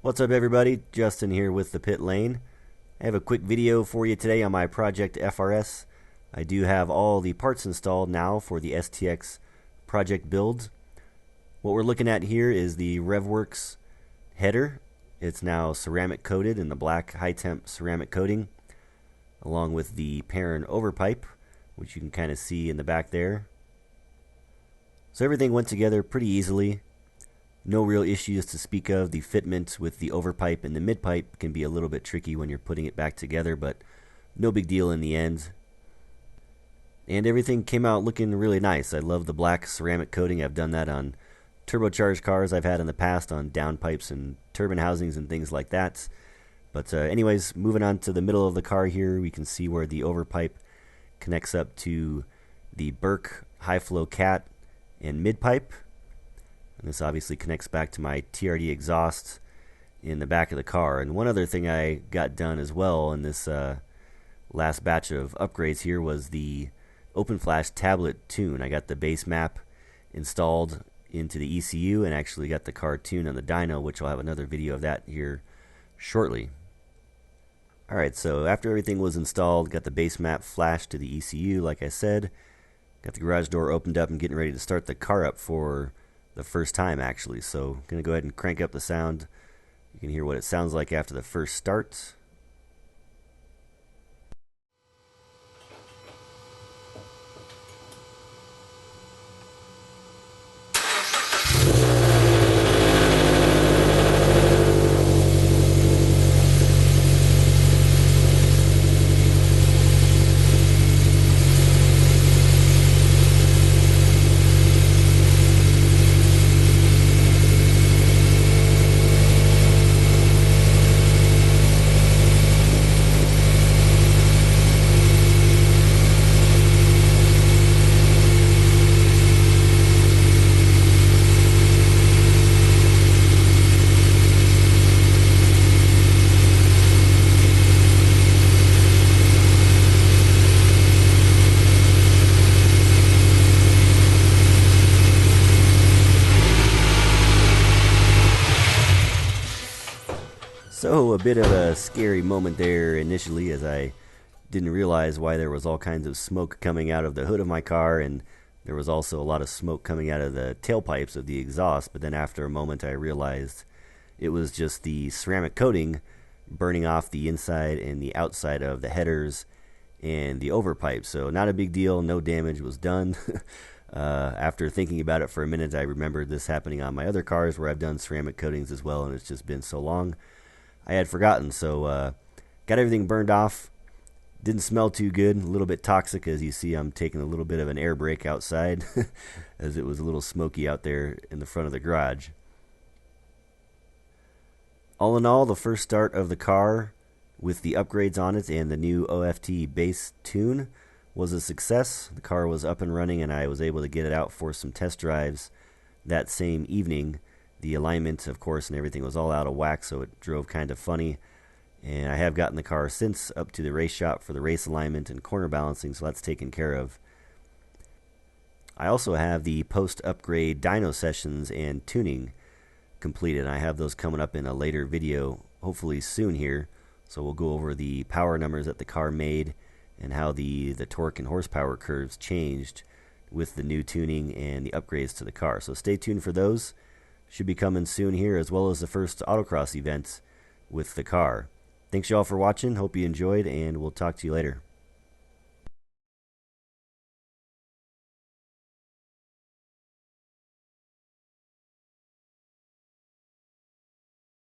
What's up everybody, Justin here with the Pit Lane. I have a quick video for you today on my Project FRS. I do have all the parts installed now for the STX project build. What we're looking at here is the RevWorks header. It's now ceramic coated in the black high temp ceramic coating, along with the Perrin overpipe, which you can kind of see in the back there. So everything went together pretty easily. No real issues to speak of. The fitment with the overpipe and the midpipe can be a little bit tricky when you're putting it back together, but no big deal in the end. And everything came out looking really nice. I love the black ceramic coating. I've done that on turbocharged cars I've had in the past on downpipes and turbine housings and things like that. But anyways, moving on to the middle of the car here, we can see where the overpipe connects up to the Burke high flow cat and midpipe. And this obviously connects back to my TRD exhaust in the back of the car. And one other thing I got done as well in this last batch of upgrades here was the OpenFlash tablet tune. I got the base map installed into the ECU and actually got the car tuned on the dyno, which I'll have another video of that here shortly. Alright, so after everything was installed, got the base map flashed to the ECU like I said. Got the garage door opened up and getting ready to start the car up for the first time actually. So I'm going to go ahead and crank up the sound. You can hear what it sounds like after the first start. So a bit of a scary moment there initially, as I didn't realize why there was all kinds of smoke coming out of the hood of my car, and there was also a lot of smoke coming out of the tailpipes of the exhaust. But then after a moment I realized it was just the ceramic coating burning off the inside and the outside of the headers and the overpipe. So not a big deal, no damage was done. After thinking about it for a minute, I remembered this happening on my other cars where I've done ceramic coatings as well, and it's just been so long I had forgotten. So got everything burned off. Didn't smell too good, a little bit toxic. As you see, I'm taking a little bit of an air break outside as it was a little smoky out there in the front of the garage. All in all, the first start of the car with the upgrades on it and the new OFT bass tune was a success. The car was up and running and I was able to get it out for some test drives that same evening. The alignment, of course, and everything was all out of whack, so it drove kind of funny. And I have gotten the car since up to the race shop for the race alignment and corner balancing, so that's taken care of. I also have the post-upgrade dyno sessions and tuning completed. I have those coming up in a later video, hopefully soon here. So we'll go over the power numbers that the car made and how the torque and horsepower curves changed with the new tuning and the upgrades to the car. So stay tuned for those. Should be coming soon here, as well as the first autocross event with the car. Thanks y'all for watching. Hope you enjoyed, and we'll talk to you later.